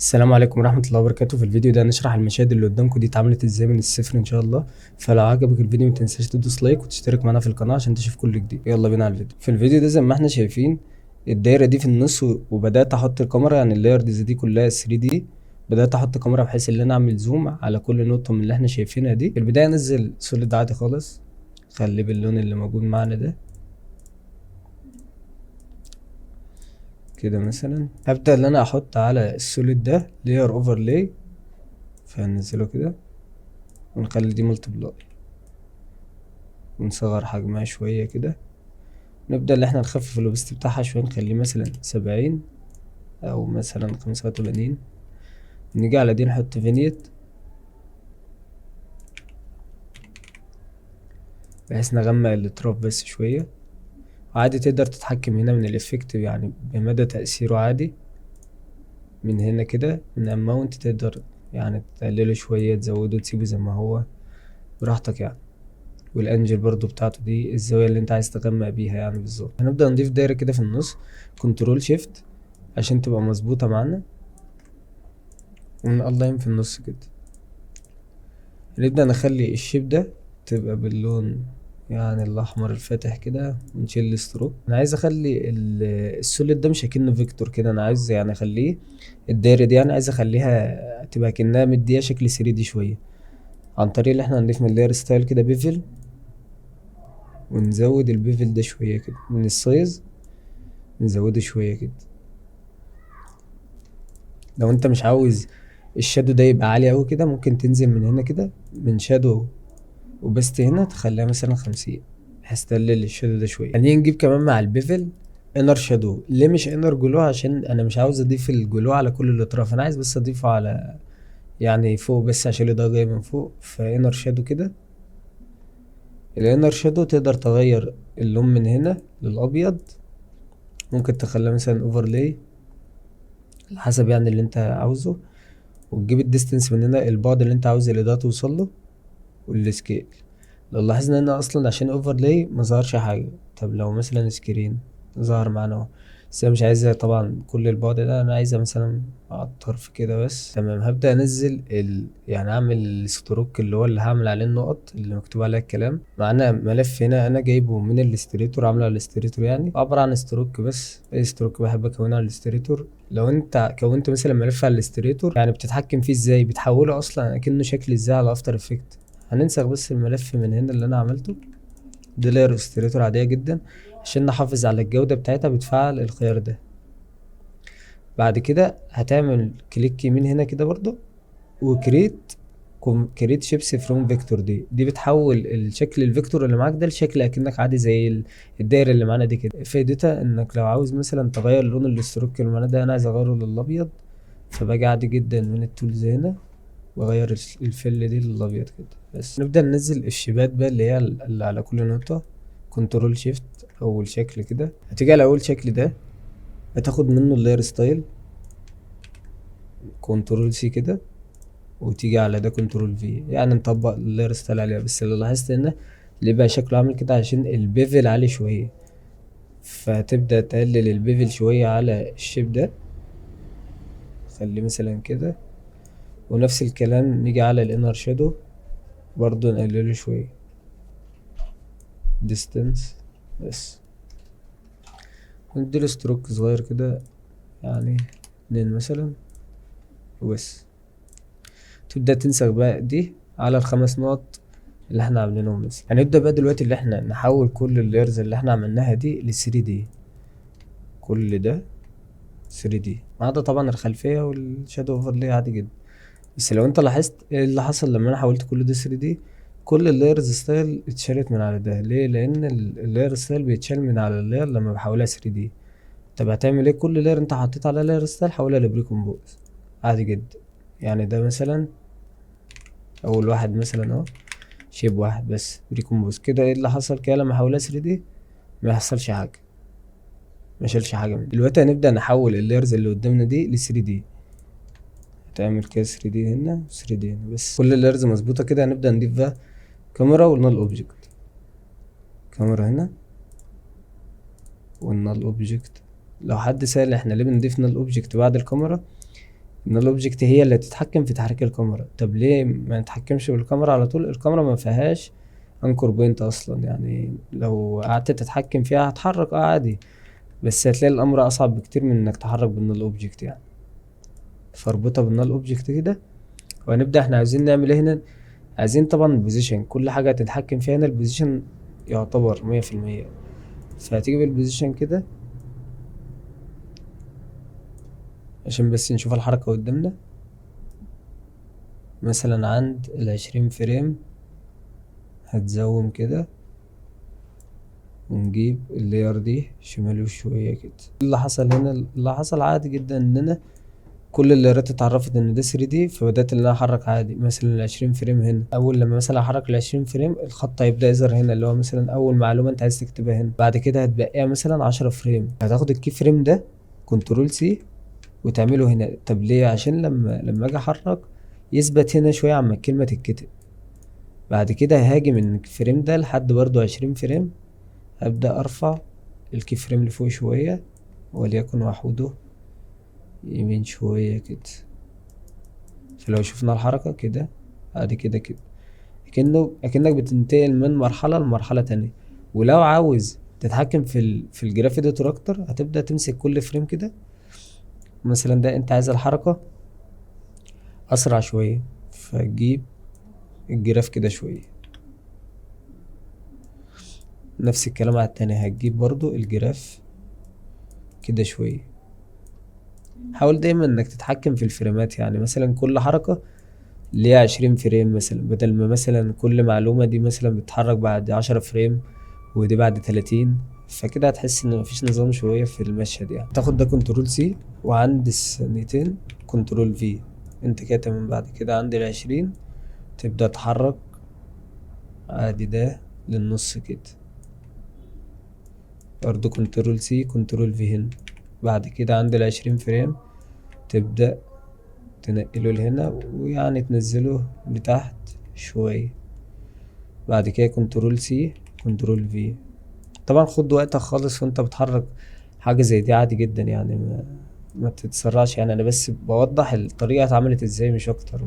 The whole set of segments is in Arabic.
السلام عليكم ورحمة الله وبركاته. في الفيديو ده هنشرح المشاهد اللي قدامكم دي اتعملت ازاي من الصفر ان شاء الله. فلو عجبك الفيديو متنساش تدوس لايك وتشترك معانا في القناة عشان تشوف كل جديد. يلا بينا على الفيديو. في الفيديو ده زي ما احنا شايفين الدايرة دي في النص وبدأت احط الكاميرا، يعني اللايرز دي كلها 3D. بدأت احط كاميرا بحيث ان انا اعمل زوم على كل نقطة من اللي احنا شايفينها دي. في البداية انزل سوليد عادي خالص، خليه باللون اللي موجود معانا ده كده. مثلا هبدأ ان انا احط على السوليد ده لاير اوفرلاي، فهنزله كده ونخلي دي ملتبلاي ونصغر حجمها شوية كده. نبدأ ان احنا نخفف الاوبست بتاعها شوية، نخليه مثلا 70 او مثلا 85. نيجي على دي نحط فينيت بحيث نغمق التراب بس شوية. عادي تقدر تتحكم هنا من الافكت يعني بمدى تأثيره عادي. من هنا كده من اماونت تقدر يعني تقلله شوية، تزوده، تسيبه زي ما هو براحتك يعني. والانجل برضو بتاعته دي الزاوية اللي انت عايز تغمق بيها يعني بالظبط. هنبدأ نضيف دايرة كده في النص، كنترول شيفت عشان تبقى مظبوطة معانا، ونقلم في النص كده. نبدأ نخلي الشيب ده تبقى باللون يعني الأحمر الفاتح كده، ونشيل الستروك. أنا عايز أخلي السوليد ده مش أكنه فيكتور كده، أنا عايز يعني أخليه الدايرة دي، أنا عايز أخليها تبقى كأنها مدية شكل 3D شوية، عن طريق اللي احنا هنضيف من اللاير ستايل كده بيفل، ونزود البيفل ده شوية كده من السايز، نزوده شوية كده. لو انت مش عاوز الشادو ده يبقى عالي أوي كده، ممكن تنزل من هنا كده من شادو وبس هنا تخليها مثلا 50 بحيث تقلل الشادو ده شوية. خلينا نجيب كمان مع البيفل انر شادو. ليه مش انر جلو؟ عشان انا مش عاوز اضيف الجلو على كل الاطراف، انا عايز بس اضيفه على يعني فوق بس عشان ده جاي من فوق. فانر شادو كده. الانر شادو تقدر تغير اللون من هنا للابيض، ممكن تخليها مثلا اوفرلاي حسب يعني اللي انت عاوزه. وتجيب الديستنس من هنا، البعد اللي انت عاوز الاضاءة توصل له، والسكيل. لو لاحظنا هنا اصلا عشان اوفرلاي ما ظهرش حاجه. طب لو مثلا سكرين ظهر معانا اهو، بس انا مش عايزها طبعا كل البعد ده، انا عايزها مثلا على الطرف كده بس. تمام. هبدا انزل يعني اعمل الستروك اللي هو اللي هعمل عليه النقط اللي مكتوب عليها الكلام. معانا ملف هنا انا جايبه من الاستريتور، عامله على الاستريتور، يعني عباره عن ستروك بس. اي ستروك بحب اكونها على الاستريتور. لو انت كونت مثلا ملف على الاستريتور يعني بتتحكم فيه ازاي، بتحوله اصلا اكنه شكل ازاي على افتر افكت. هننسخ بس الملف من هنا اللي انا عملته. دي لاير استريتور عادية جدا، عشان نحافظ على الجودة بتاعتها بتفعل الخيار ده. بعد كده هتعمل كليك يمين هنا كده برضو، وكريت كريت شيبس فروم فيكتور. دي بتحول الشكل الفيكتور اللي معاك ده لشكل اكنك عادي زي الدايره اللي معانا دي كده. فايدتها انك لو عاوز مثلا تغير لون الاستروك اللي معانا ده، انا عايز اغيره للابيض، فباجي عادي جدا من التولز هنا واغير الفل دي للابيض كده. بس نبدأ ننزل الشيبات بقى اللي هي اللي على كل نقطة. كنترول شيفت اول شكل كده، هتيجي على اول شكل ده هتاخد منه اللاير ستايل، كنترول سي كده، وتيجي على ده كنترول في، يعني نطبق اللاير ستايل عليها. بس اللي لاحظت هنا اللي بقى شكله عامل كده عشان البيفل عالي شوية، فتبدأ تقلل البيفل شوية على الشيب ده، خليه مثلا كده. ونفس الكلام نيجي على الانر شادو برضو نقلله شوية ديستنس بس. نديله ستروك صغير كده يعني 2 مثلا وبس. تبدأ تنسخ بقى دي على الخمس نقط اللي احنا عاملينهم. بس هنبدأ بقى دلوقتي اللي احنا نحول كل اللايرز اللي احنا عملناها دي ل 3D. كل ده 3D ما عدا طبعا الخلفية والشادو اوفرلاي عادي جدا. بس لو انت لاحظت ايه اللي حصل لما انا حولت كل ده 3D، كل اللايرز ستايل اتشالت من على ده. ليه؟ لان اللاير ستايل بيتشال من على اللاير لما بحولها 3D. طب هتعمل ايه؟ كل لاير انت حطيت على لاير ستايل حولها لبري كومبوز عادي جدا. يعني ده مثلا اول واحد مثلا اهو، شيب واحد بس بري كومبوز كده. ايه اللي حصل كده لما حولها 3D؟ ما يحصلش حاجه، ما شالش حاجه من دلوقتي. هنبدا نحول اللايرز اللي قدامنا دي ل 3D. هتعمل كده 3D هنا 3D هنا بس. كل اللايرز مظبوطه كده. هنبدا نضيف بقى كاميرا والنال اوبجكت. كاميرا هنا والنال اوبجكت. لو حد سأل احنا ليه بنضيف نال اوبجكت بعد الكاميرا، ان الاوبجكت هي اللي تتحكم في تحريك الكاميرا. طب ليه ما نتحكمش بالكاميرا على طول؟ الكاميرا ما فيهاش انكور بوينت اصلا، يعني لو قعدت تتحكم فيها هتحرك عادي، بس هتلاقي الامر اصعب بكتير من انك تحرك بالنال اوبجكت يعني. فاربطها بالنال اوبجكت كده. وهنبدأ احنا عايزين نعمل ايه هنا؟ عايزين طبعا البوزيشن، كل حاجة هتتحكم فيها هنا البوزيشن يعتبر 100%. فهتيجي بالبوزيشن كده عشان بس نشوف الحركة قدامنا. مثلا عند 20 فريم هتزوم كده، ونجيب اللاير دي شمال شوية كده. اللي حصل هنا، اللي حصل عادي جدا اننا كل اللايرات اتعرفت ان ده 3D، فبدأت ان انا احرك عادي. مثلا ال20 فريم هنا، اول لما مثلا احرك ال20 فريم الخط هيبدأ يظهر هنا، اللي هو مثلا اول معلومة انت عايز تكتبها هنا. بعد كده هتبقيها مثلا 10 فريم، هتاخد الكي فريم ده كنترول سي وتعمله هنا. طب ليه؟ عشان لما اجي احرك يثبت هنا شوية عما الكلمة تتكتب. بعد كده ههاجم الفريم ده لحد برضو 20 فريم، هبدأ ارفع الكي فريم لفوق شوية، وليكن وحوده يمين شوية كده. فلو شفنا الحركة كده بعد كده كده، أكنك بتنتقل من مرحلة لمرحلة تانية. ولو عاوز تتحكم في الجراف اديتور اكتر، هتبدأ تمسك كل فريم كده. مثلا ده انت عايز الحركة اسرع شوية، فتجيب الجراف كده شوية. نفس الكلام على التاني، هتجيب برضو الجراف كده شوية. حاول دايما انك تتحكم في الفريمات، يعني مثلا كل حركة ليها 20 فريم مثلا، بدل ما مثلا كل معلومة دي مثلا بتتحرك بعد 10 فريم ودي بعد 30. فكده هتحس ان مفيش نظام شوية في المشهد يعني. تاخد ده كنترول سي، وعند الثانيتين كنترول في. انت كده تمام. بعد كده عند ال20 تبدأ تحرك عادي ده للنص كده، برضه كنترول سي كنترول في هنا. بعد كده عند ال20 فريم تبدأ تنقله لهنا، ويعني تنزله لتحت شوية. بعد كده كنترول سي كنترول في. طبعا خد وقتك خالص وانت بتحرك حاجة زي دي عادي جدا يعني، ما تتسرعش يعني. انا بس بوضح الطريقة اتعملت ازاي مش اكتر.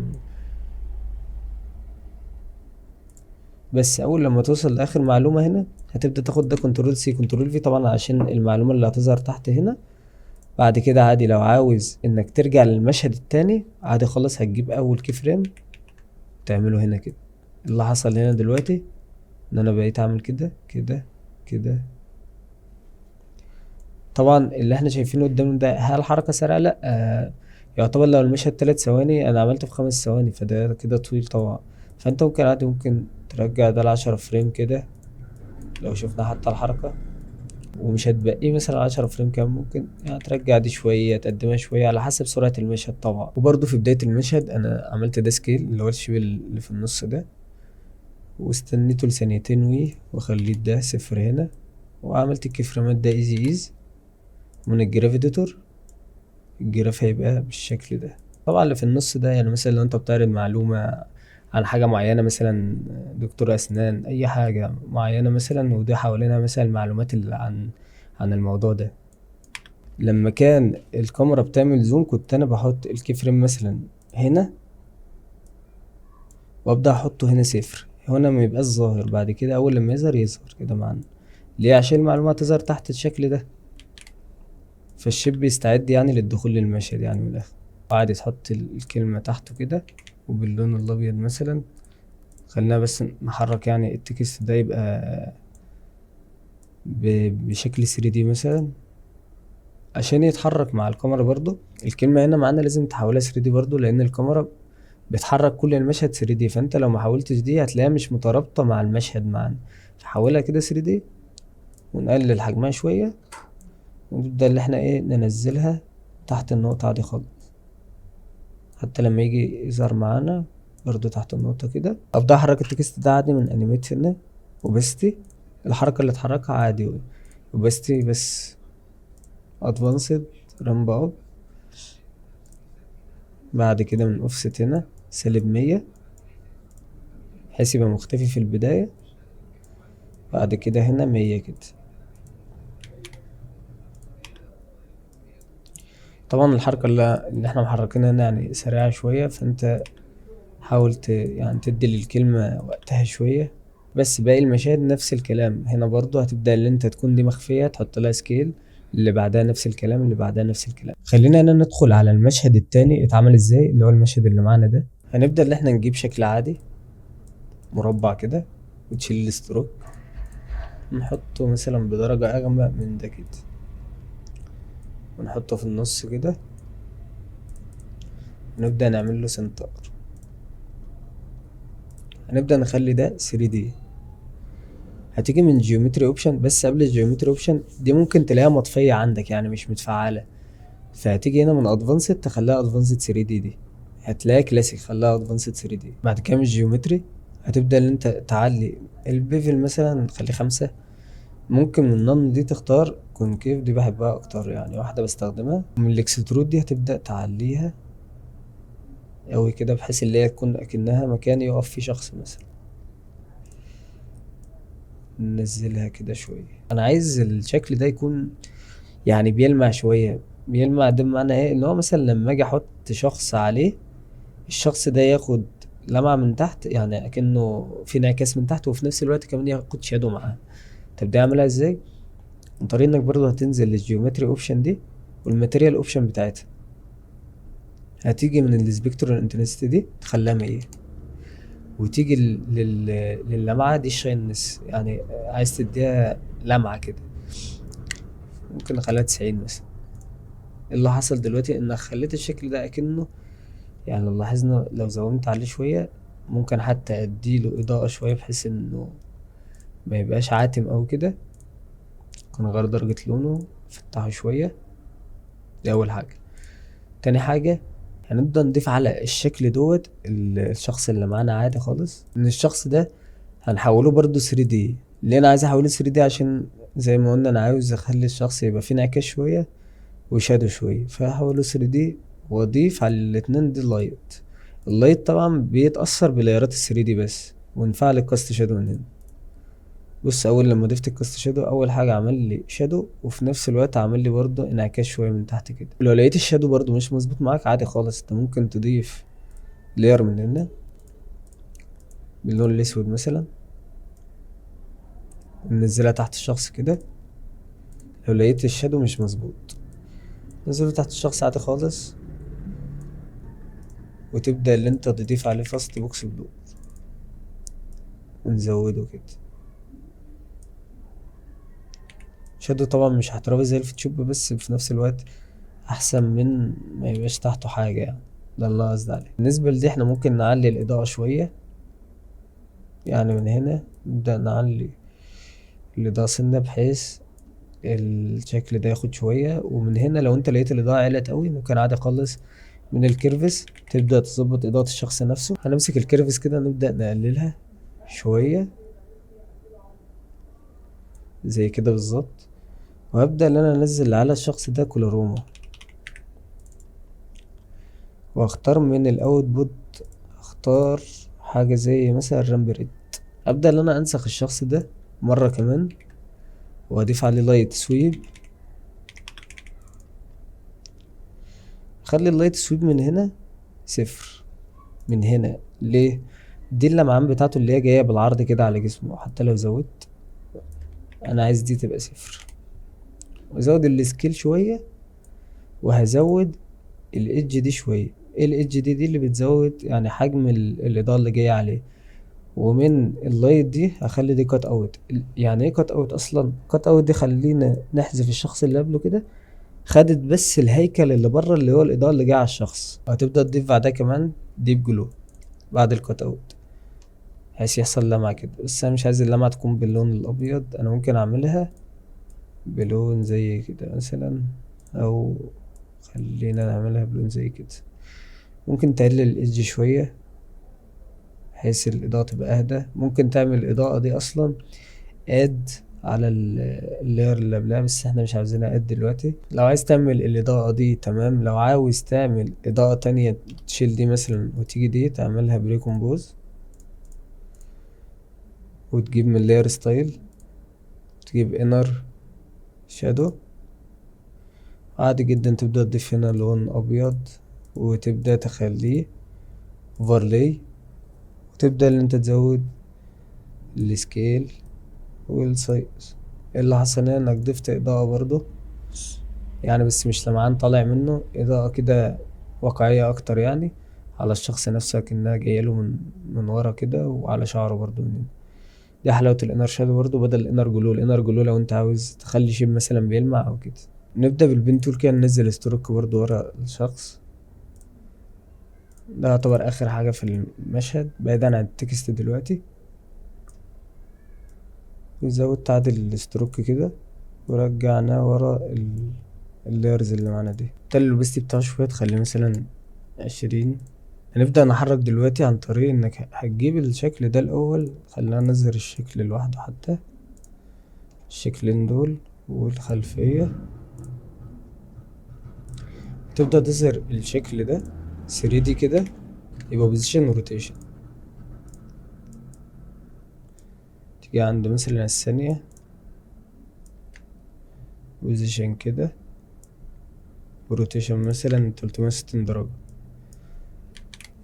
بس اول لما توصل لاخر معلومة هنا هتبدأ تاخد ده كنترول سي كنترول في، طبعا عشان المعلومة اللي هتظهر تحت هنا. بعد كده عادي لو عاوز انك ترجع للمشهد التاني عادي خالص، هتجيب اول كي فريم تعمله هنا كده. اللي حصل هنا دلوقتي ان انا بقيت اعمل كده كده كده. طبعا اللي احنا شايفينه قدامنا ده، هل حركة سريعة؟ لا. يعتبر لو المشهد 3 ثواني انا عملته في 5 ثواني، فده كده طويل طبعا. فانت ممكن عادي ممكن ترجع ده ل10 فريم كده. لو شفنا حتى الحركة ومش هتبقي مثلا 10 فريم كام، ممكن يعني ترجع دي شوية تقدمها شوية على حسب سرعة المشهد طبعا. وبرضه في بداية المشهد انا عملت ده سكيل، اللي هو الشيب اللي في النص ده، واستنيته لثانيتين وخليت ده 0 هنا. وعملت الكيفريمات ده ايزي من الجراف اديتور. الجراف هيبقى بالشكل ده. طبعا اللي في النص ده يعني مثلا لو انت بتعرض معلومة عن حاجة معينة، مثلا دكتور أسنان، أي حاجة معينة مثلا، ودي حوالينها مثلا المعلومات اللي عن الموضوع ده. لما كان الكاميرا بتعمل زوم كنت أنا بحط الكي فريم مثلا هنا، وأبدأ أحطه هنا 0. هنا ما يبقاش ظاهر، بعد كده أول لما يظهر كده معانا. ليه؟ عشان المعلومات تظهر تحت الشكل ده، فالشيب بيستعد يعني للدخول للمشهد يعني من الآخر. وعادي تحط الكلمة تحته كده وباللون الأبيض مثلا. خلينا بس نحرك يعني التكست ده يبقى بشكل 3D مثلا عشان يتحرك مع الكاميرا. برضو الكلمة هنا معانا لازم تحولها 3D برضو، لأن الكاميرا بتحرك كل المشهد 3D. فانت لو ما حولتش دي هتلاقيها مش مترابطة مع المشهد معانا. فحولها كده 3D ونقلل حجمها شوية، ونبدأ اللي احنا ايه ننزلها تحت النقطة عادي خالص، حتى لما يجي يظهر معانا برضو تحت النقطة كده. ابدأ احرك التكست ده عادي من انيميت هنا وبستي. الحركة اللي اتحركها عادي وبستي بس. ادفانسد رامب اب. بعد كده من اوفست هنا -100 بحيث يبقى مختفي في البداية. بعد كده هنا 100 كده. طبعا الحركة اللي احنا محركينها هنا يعني سريعة شوية، فانت حاول يعني تدي للكلمة وقتها شوية. بس باقي المشاهد نفس الكلام، هنا برضو هتبدأ اللي انت تكون دي مخفية تحط لها سكيل، اللي بعدها نفس الكلام، اللي بعدها نفس الكلام. خلينا هنا ندخل على المشهد التاني اتعمل ازاي، اللي هو المشهد اللي معانا ده. هنبدأ اللي احنا نجيب شكل عادي مربع كده، وتشيل الستروك، نحطه مثلا بدرجة أغمق من ده كده، ونحطه في النص كده، ونبدأ نعمل له سنتر. هنبدأ نخلي ده 3D. هتيجي من جيومتري اوبشن، بس قبل الجيومتري اوبشن دي ممكن تلاقيها مطفية عندك يعني مش متفعلة، فهتيجي هنا من ادفانسد تخليها ادفانسد 3D دي، هتلاقي كلاسيك خليها ادفانسد 3D. بعد كده من الجيومتري هتبدأ ان انت تعلي البيفل مثلا تخليه 5. ممكن من النون دي تختار كونكيف، دي بحبها اكتر يعني، واحدة بستخدمها. من الاكسترود دي هتبدأ تعليها اوي كده، بحيث اللي هي تكون اكنها مكان يقف فيه شخص مثلا. ننزلها كده شوية. انا عايز الشكل ده يكون يعني بيلمع شوية. بيلمع ده بمعنى ايه؟ اللي هو مثلا لما اجي احط شخص عليه، الشخص ده ياخد لمعة من تحت، يعني اكنه في انعكاس من تحت، وفي نفس الوقت كمان ياخد شادو معاه. طب دي اعملها ازاي؟ عن طريق انك برضو هتنزل للجيومتري اوبشن دي والماتيريال اوبشن بتاعتها، هتيجي من السبيكترال انتنسيتي دي تخليها 100، وتيجي للمعة دي الشاينس، يعني عايز تديها لمعة كده، ممكن نخليها 90 مثلا. اللي حصل دلوقتي انك خليت الشكل ده اكنه، يعني لو لاحظنا لو زودت عليه شوية ممكن حتى اديله اضاءة شوية بحيث انه ما يبقاش عاتم اوي كده. ممكن نغير درجة لونه، فتحه شوية. دي اول حاجة. تاني حاجة، هنبدأ نضيف على الشكل دوت الشخص اللي معانا عادي خالص، ان الشخص ده هنحوله برضو 3D. ليه انا عايز احوله 3D؟ عشان زي ما قلنا انا عاوز اخلي الشخص يبقى فيه انعكاس شوية وشادو شوية، فهحوله 3D واضيف على الاتنين دي لايت. اللايت طبعا بيتأثر بلايرات ال 3D بس، ونفعل الكاست شادو من هنا. بص، اول لما ضفت الكاست شادو اول حاجة عمل لي شادو، وفي نفس الوقت عمل لي برضو انعكاس شوية من تحت كده. لو لقيت الشادو برضو مش مظبوط معاك عادي خالص، انت ممكن تضيف لاير من هنا باللون الاسود مثلا، ننزلها تحت الشخص كده. لو لقيت الشادو مش مظبوط نزله تحت الشخص عادي خالص، وتبدأ اللي انت تضيف عليه فاست بوكس بلو، ونزوده كده. شادو طبعا مش هتراوي زي الفوتوشوب، بس في نفس الوقت احسن من ما يبقاش تحته حاجة يعني. ده اللي قصدي عليه. بالنسبة لدي احنا ممكن نعلي الإضاءة شوية، يعني من هنا نبدأ نعلي الإضاءة سنة بحيث الشكل ده ياخد شوية. ومن هنا لو انت لقيت الإضاءة علت قوي ممكن عادي خالص من الكيرفس تبدأ تظبط إضاءة الشخص نفسه. هنمسك الكيرفس كده نبدأ نقللها شوية زي كده بالظبط، وهبدأ ان انا انزل على الشخص ده كولوروما، واختار من الاوتبوت، اختار حاجة زي مثلا رامبريد. ابدأ ان انا انسخ الشخص ده مرة كمان، واضيف عليه لايت سويب. خلي اللايت سويب من هنا 0. من هنا ليه؟ دي اللمعان بتاعته اللي هي جاية بالعرض كده على جسمه، حتى لو زودت انا عايز دي تبقى 0. وازود السكيل شوية، وهزود الايدج دي شوية. ايه الايدج دي اللي بتزود يعني حجم الاضاءة اللي جاية عليه. ومن اللايت دي هخلي دي كات اوت. يعني ايه كات اوت اصلا؟ كات اوت دي خلينا نحذف الشخص اللي قبله كده، خدت بس الهيكل اللي بره اللي هو الاضاءة اللي جاية على الشخص. هتبدأ تضيف بعدها كمان ديب جلو بعد الكات اوت، بحيث يحصل لمعة كده. بس انا مش عايز اللمعة تكون باللون الابيض، انا ممكن اعملها بلون زي كده مثلا، او خلينا نعملها بلون زي كده. ممكن تقلل الايدج شوية بحيث الإضاءة تبقى أهدى. ممكن تعمل الإضاءة دي أصلا اد على اللاير اللي قبلها، بس احنا مش عاوزينها اد دلوقتي. لو عايز تعمل الإضاءة دي تمام. لو عاوز تعمل إضاءة تانية تشيل دي مثلا وتيجي دي تعملها بريكومبوز، وتجيب من لاير ستايل، تجيب انر شادو، عادي جدا تبدأ تضيف هنا لون ابيض وتبدأ تخليه اوفرلاي، وتبدأ ان انت تزود السكيل والسايز. اللي حصل هنا انك ضفت اضاءة برضو يعني، بس مش لمعان طالع منه، اضاءة كده واقعية اكتر يعني على الشخص نفسه كأنها جايله من ورا كده، وعلى شعره برضو من هنا. دي حلاوة الانر شادو برضو بدل الانر جلو. الانر جلو لو انت عاوز تخلي شيء مثلا بيلمع او كده. نبدأ بالبين تول كده، ننزل ستروك برضو ورا الشخص. ده يعتبر اخر حاجة في المشهد بعيدا عن التكست دلوقتي. وزود تعدل الستروك كده، ورجعنا ورا اللايرز اللي معانا دي. ده الوبستي بتاعه شوية تخليه مثلا 20. هنبدأ نحرك دلوقتي عن طريق انك هتجيب الشكل ده الاول. خلينا ننزل الشكل لوحده، حتى الشكلين دول والخلفية. تبدأ تظهر الشكل ده 3D كده، يبقى بوزيشن وروتيشن. تيجي عند مثلا الثانية بوزيشن كده، وروتيشن مثلا 360 درجة.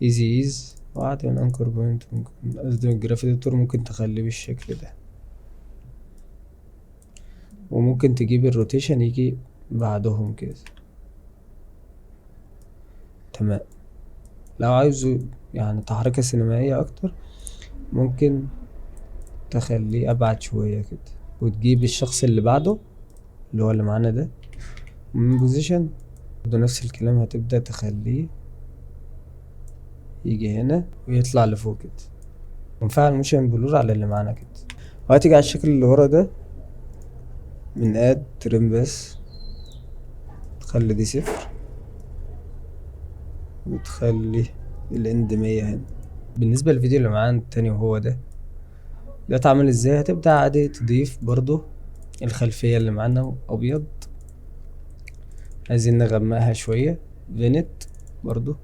ايز وعادي من انكر بوينت، ممكن قصدي الجراف اديتور ممكن تخليه بالشكل ده، وممكن تجيب الروتيشن يجي بعدهم كده. تمام. لو عايزه يعني تحركة سينمائية اكتر، ممكن تخليه ابعد شوية كده، وتجيب الشخص اللي بعده اللي هو اللي معانا ده من بوزيشن برضه نفس الكلام، هتبدأ تخليه يجي هنا ويطلع لفوق كده، ونفعل موشن بلور على اللي معانا كده. وهتيجي على الشكل اللي ورا ده من اد ترم بس، تخلي دي 0 وتخلي الاند 100 هنا. بالنسبة للفيديو اللي معانا التاني وهو ده اتعمل ازاي، هتبدأ عادي تضيف برضو الخلفية اللي معانا ابيض، عايزين نغمقها شوية فينت برضو.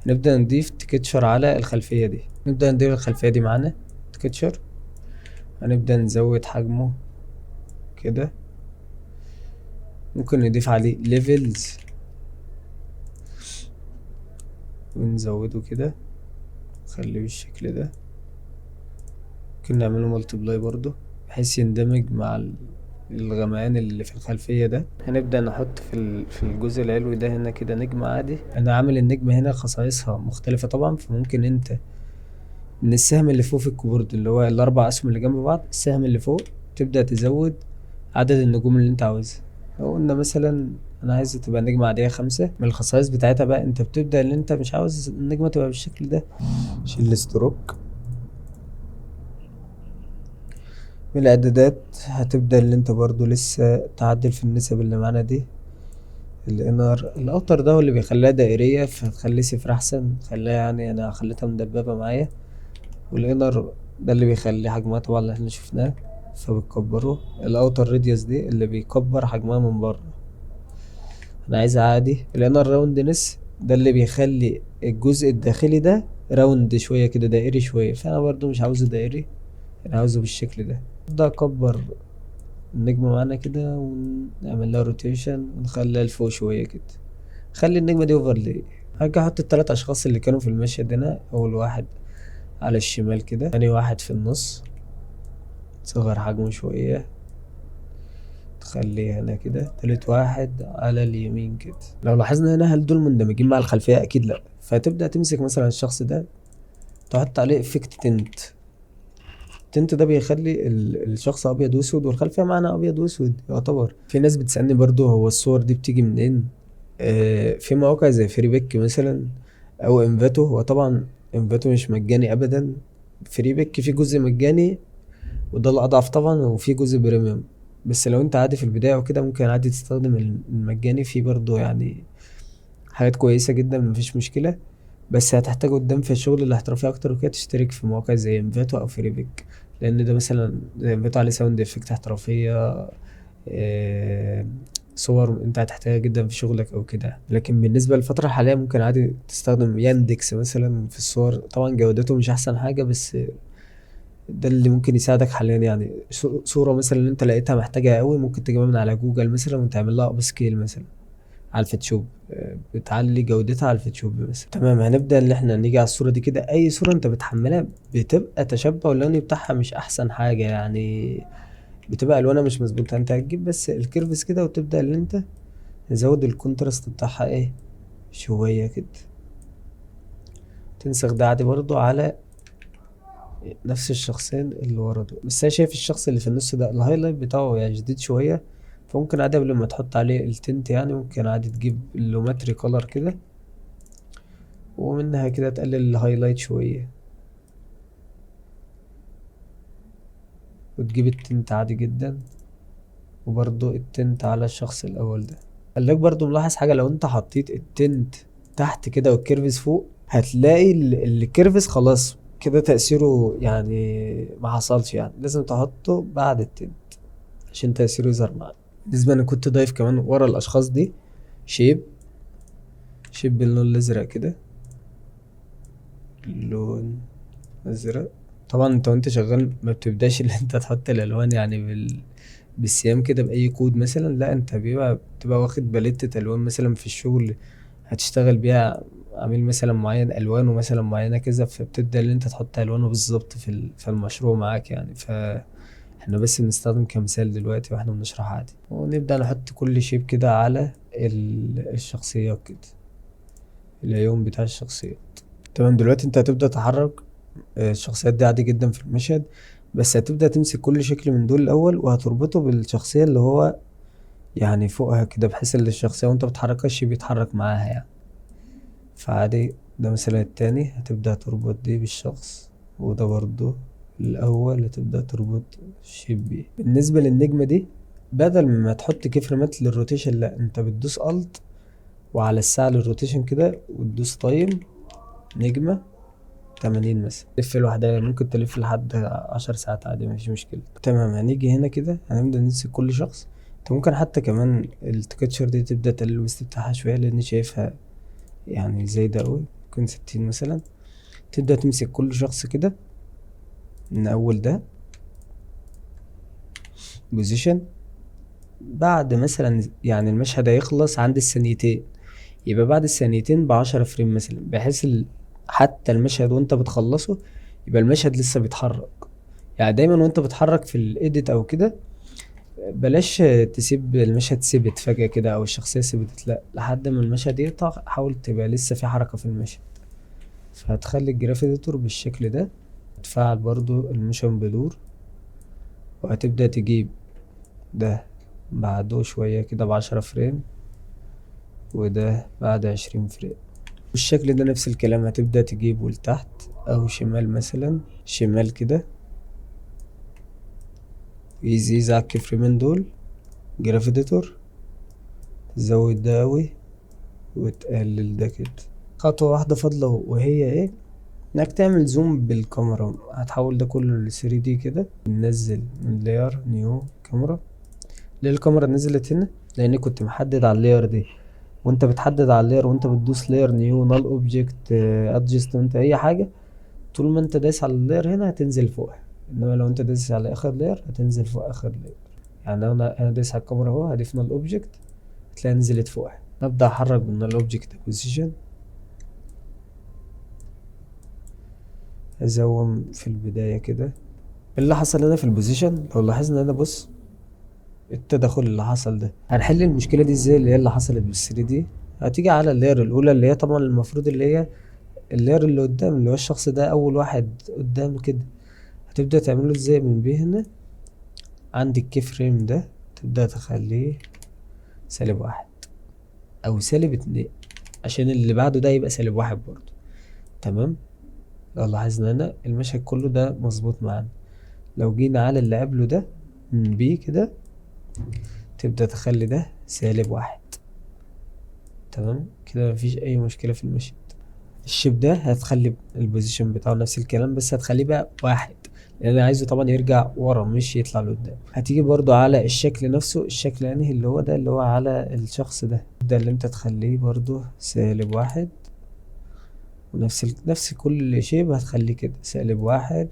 نبدأ نضيف تكتشر على الخلفية دي. نبدأ ندير الخلفية دي معانا تكتشر، هنبدأ نزود حجمه كده، ممكن نضيف عليه ليفلز ونزوده كده، نخليه بالشكل ده. ممكن نعمله ملتبلاي برضو بحيث يندمج مع الغمقان اللي في الخلفية ده. هنبدأ نحط في الجزء العلوي ده هنا كده نجمة عادي. انا عامل النجمة هنا خصائصها مختلفة طبعا، فممكن انت من السهم اللي فوق في الكيبورد اللي هو الاربع اسهم اللي جنب بعض، السهم اللي فوق تبدأ تزود عدد النجوم اللي انت عاوزها. لو قلنا مثلا انا عايز تبقى نجمة عادية 5، من الخصائص بتاعتها بقى انت بتبدأ ان انت مش عاوز النجمة تبقى بالشكل ده، شيل الستروك. من الاعدادات هتبدأ ان انت برضو لسه تعدل في النسب اللي معانا دي. الانر الاوتر ده هو اللي بيخليها دائرية، فتخليه 0 احسن، خليها يعني انا خليتها مدببة معايا. والانر ده اللي بيخلي حجمها طبعا اللي احنا شفناه فبتكبره. الاوتر راديوس دي اللي بيكبر حجمها من بره، انا عايزها عادي. الانر راوندنس ده اللي بيخلي الجزء الداخلي ده راوند شوية كده، دائري شوية، فانا برضو مش عاوزه دائري، انا عاوزه بالشكل ده. ابدأ اكبر النجمة معانا كده ونعمل لها روتيشن ونخليها لفوق شوية كده، خلي النجمة دي اوفرلاي. هرجع احط التلات اشخاص اللي كانوا في المشهد هنا. اول واحد على الشمال كده، تاني واحد في النص صغر حجمه شوية تخليه هنا كده، تالت واحد على اليمين كده. لو لاحظنا هنا هل دول مندمجين مع الخلفية؟ اكيد لا. فتبدأ تمسك مثلا الشخص ده تحط عليه افكت تنت. التنت ده بيخلي الشخص ابيض واسود والخلفية معانا ابيض واسود يعتبر. في ناس بتسألني برضو هو الصور دي بتيجي منين؟ في مواقع زي فريبك مثلا او انفاتو. هو طبعا انفاتو مش مجاني ابدا، فريبك في جزء مجاني وده الاضعف طبعا، وفي جزء بريميوم. بس لو انت عادي في البداية وكده ممكن عادي تستخدم المجاني، فيه برضو يعني حاجات كويسة جدا مفيش مشكلة. بس هتحتاج قدام في الشغل الاحترافي اكتر وكده تشترك في مواقع زي انفاتو او فريبك، لان ده مثلا زي انفاتو عليه ساوند افكت احترافية، آه، صور انت هتحتاجها جدا في شغلك او كده. لكن بالنسبة للفترة الحالية ممكن عادي تستخدم ياندكس مثلا في الصور. طبعا جودته مش احسن حاجة، بس ده اللي ممكن يساعدك حاليا. يعني صورة مثلا اللي انت لقيتها محتاجها قوي ممكن تجيبها من على جوجل مثلا وتعمل لها اب سكيل مثلا على الفوتوشوب، بتعلي جودتها على الفوتوشوب مثلا. تمام، هنبدأ ان احنا نيجي على الصورة دي كده. اي صورة انت بتحملها بتبقى تشبع اللون بتاعها مش احسن حاجة يعني، بتبقى الوانها مش مظبوطة. انت هتجيب بس الكيرفس كده وتبدأ ان انت تزود الكونتراست بتاعها ايه شوية كده. تنسخ ده عادي برضو على نفس الشخصين اللي ورا دول. بس انا شايف الشخص اللي في النص ده الهايلايت بتاعه يعني جديد شوية، فممكن عادي قبل ما تحط عليه التنت يعني ممكن عادي تجيب اللوماتري كولر كده، ومنها كده تقلل الهايلايت شوية، وتجيب التنت عادي جدا. وبرضو التنت على الشخص الأول ده. خليك برضو ملاحظ حاجة، لو انت حطيت التنت تحت كده والكيرفز فوق هتلاقي الكيرفز خلاص كده تأثيره يعني ما حصلش، يعني لازم تحطه بعد التنت عشان تأثيره يظهر معاك. بالنسبة انا كنت ضايف كمان ورا الأشخاص دي شيب، شيب باللون الأزرق كده، لون أزرق. طبعا انت وانت شغال ما بتبداش اللي انت تحط الألوان يعني بالسيام كده بأي كود مثلا، لا انت بتبقى واخد باليتة ألوان مثلا في الشغل هتشتغل بيها، عميل مثلا معين ألوانه مثلا معينة كذا، فبتبدأ ان انت تحط ألوانه بالظبط في المشروع معاك يعني. احنا بس بنستخدم كمثال دلوقتي واحنا بنشرح عادي، ونبدأ نحط كل شيب كده على الشخصيات كده، العيون بتاع الشخصيات. تمام، دلوقتي انت هتبدأ تحرك الشخصيات دي عادي جدا في المشهد، بس هتبدأ تمسك كل شكل من دول الأول وهتربطه بالشخصية اللي هو يعني فوقها كده، بحيث ان الشخصية وانت بتحركهاش بيتحرك معاها يعني. فعادي ده مثلا التاني هتبدأ تربط دي بالشخص، وده برضو الأول هتبدأ تربط الشيب بيه. بالنسبة للنجمة دي، بدل ما تحط كي فريمات للروتيشن، لا انت بتدوس الت وعلى الساعة للروتيشن كده وتدوس تايم نجمة 80 مثلا، تلف لوحدها، ممكن تلف لحد 10 ساعات عادي مفيش مشكلة. تمام، هنيجي هنا كده هنبدأ نمسك كل شخص. انت ممكن حتى كمان التكتشر دي تبدأ تقلل الويست بتاعها شوية لأني شايفها يعني زايدة أوي، ممكن 60 مثلا. تبدأ تمسك كل شخص كده من أول ده بوزيشن، بعد مثلا يعني المشهد هيخلص عند الثانيتين، يبقى بعد الثانيتين ب10 فريم مثلا، بحيث حتى المشهد وانت بتخلصه يبقى المشهد لسه بيتحرك. يعني دايما وانت بتحرك في الايديت او كده بلاش تسيب المشهد ثابت فجأة كده او الشخصية ثبتت، لا لحد ما المشهد يقطع حاول تبقى لسه في حركة في المشهد. فهتخلي الجراف اديتور بالشكل ده، تفعل برضو الموشن بلور، وهتبدأ تجيب ده بعده شوية كده ب10 فريم، وده بعد 20 فريم. بالشكل ده نفس الكلام هتبدأ تجيبه لتحت او شمال مثلا، شمال كده يزيز على الكفرمين دول جراف اديتور، تزود ده اوي وتقلل ده كده. خطوة واحدة فاضلة وهي ايه، انك تعمل زوم بالكاميرا. هتحول ده كله ل 3D كده، ننزل من لاير نيو كاميرا. ليه الكاميرا نزلت هنا؟ لاني كنت محدد على اللاير دي، وانت بتحدد على اللاير وانت بتدوس لاير نيو نال اوبجكت ادجستمنت اي حاجة، طول ما انت دايس على اللاير هنا هتنزل فوقها، انما لو انت دايس على اخر لاير هتنزل فوق اخر لاير. يعني لو انا دايس على الكاميرا اهو هضيف نال اوبجكت هتلاقي نزلت فوقها. نبدأ احرك بالنال اوبجكت بوزيشن، ازوم في البداية كده. اللي حصل هنا في البوزيشن لو لاحظنا هنا، بص التدخل اللي حصل ده، هنحل المشكلة دي ازاي اللي هي اللي حصلت بالثري دي. هتيجي على اللاير الاولى اللي هي طبعا المفروض اللي هي اللاير اللي قدام اللي هو الشخص ده اول واحد قدام كده، هتبدأ تعمله ازاي من بيه هنا عند الكي فريم ده، تبدأ تخليه -1 او -2 عشان اللي بعده ده يبقى -1 برضه. تمام، لو لاحظنا هنا المشهد كله ده مظبوط معانا. لو جينا على اللي قبله ده من بيه كده تبدأ تخلي ده -1. تمام كده مفيش اي مشكلة في المشهد. الشيب ده هتخلي البوزيشن بتاعه نفس الكلام، بس هتخليه بقى 1 لان انا عايزه طبعا يرجع ورا مش يطلع لقدام. هتيجي برضو على الشكل نفسه، الشكل يعني اللي هو ده اللي هو على الشخص ده اللي انت تخليه برضو -1، ونفس نفس كل شيب هتخليه كده -1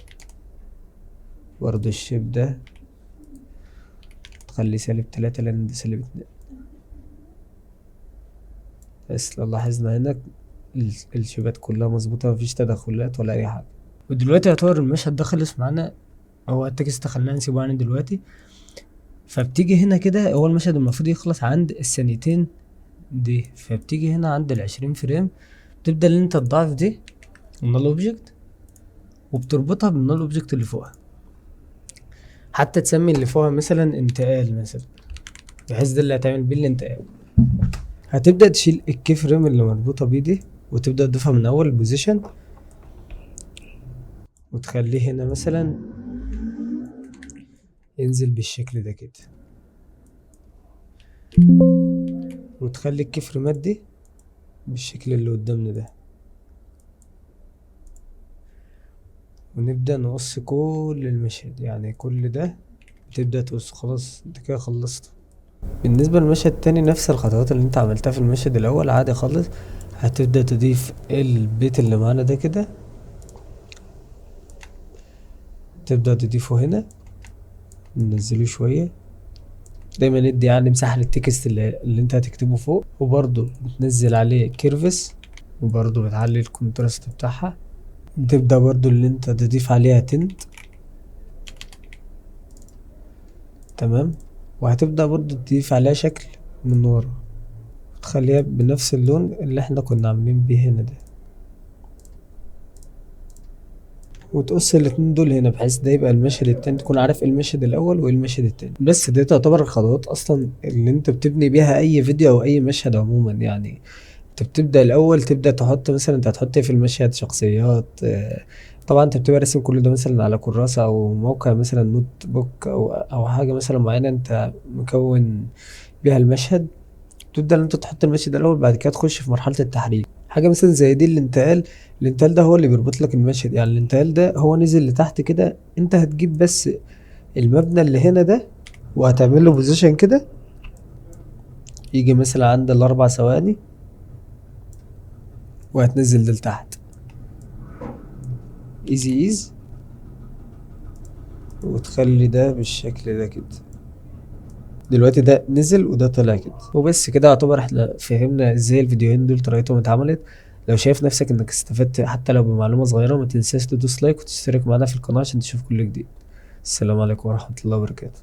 برضو الشيب ده تخليه -3 لان ده -2. بس لو لاحظنا هنا الشيبات كلها مظبوطة، مفيش تدخلات ولا اي حاجة. ودلوقتي يعتبر المشهد ده خلص معانا، هو التكست خلينا نسيبه يعني دلوقتي. فبتيجي هنا كده، هو المشهد المفروض يخلص عند الثانيتين دي، فبتيجي هنا عند ال20 فريم، تبدأ ان انت تضاعف دي النال اوبجكت وبتربطها بالنال اوبجكت اللي فوقها، حتى تسمي اللي فوقها مثلا انتقال مثلا، بحيث ده اللي هتعمل بيه الانتقال. هتبدأ تشيل الكي فريم اللي مربوطة بيه دي وتبدأ تضيفها من اول بوزيشن، وتخليه هنا مثلا ينزل بالشكل ده كده، وتخلي الكي فريمات دي بالشكل اللي قدامنا ده، ونبدأ نقص كل المشهد، يعني كل ده تبدأ تقص. خلاص انت كده خلصت. بالنسبة للمشهد التاني نفس الخطوات اللي انت عملتها في المشهد الاول عادي خالص. هتبدأ تضيف البيت اللي معانا ده كده، تبدأ تضيفه هنا، ننزله شوية، دايما ندي يعني مساحة للتكست اللي انت هتكتبه فوق، وبرضه بتنزل عليه كيرفس، وبرضه بتعلي الكونتراست بتاعها. بتبدأ برضه اللي انت تضيف عليها تنت، تمام. وهتبدأ برضه تضيف عليها شكل من ورا، وتخليها بنفس اللون اللي احنا كنا عاملين بيه هنا ده، وتقص الاتنين دول هنا، بحيث ده يبقى المشهد التاني، تكون عارف ايه المشهد الاول وايه المشهد التاني. بس دي تعتبر الخطوات اصلا اللي انت بتبني بيها اي فيديو او اي مشهد عموما. يعني انت بتبدأ الاول، تبدأ تحط مثلا، انت هتحط ايه في المشهد؟ شخصيات، طبعا انت بتبقى راسم كل ده مثلا على كراسة او موقع مثلا نوت بوك او حاجة مثلا معينة انت مكون بيها المشهد. تبدأ ان انت تحط المشهد الاول، بعد كده تخش في مرحلة التحريك. حاجة مثلا زي دي الانتقال ده هو اللي بيربط لك المشهد. يعني الانتقال ده هو نزل لتحت كده، انت هتجيب بس المبنى اللي هنا ده وهتعمل له بوزيشن كده، يجي مثلا عند ال4 ثواني، وهتنزل ده لتحت ايزي وتخلي ده بالشكل ده كده. دلوقتي ده نزل وده طلع كده. وبس كده يعتبر احنا فهمنا ازاي الفيديوهين دول طريقتهم اتعملت. لو شايف نفسك انك استفدت حتى لو بمعلومة صغيرة، ما تنساش تدوس لايك وتشترك معنا في القناة عشان تشوف كل جديد. السلام عليكم ورحمة الله وبركاته.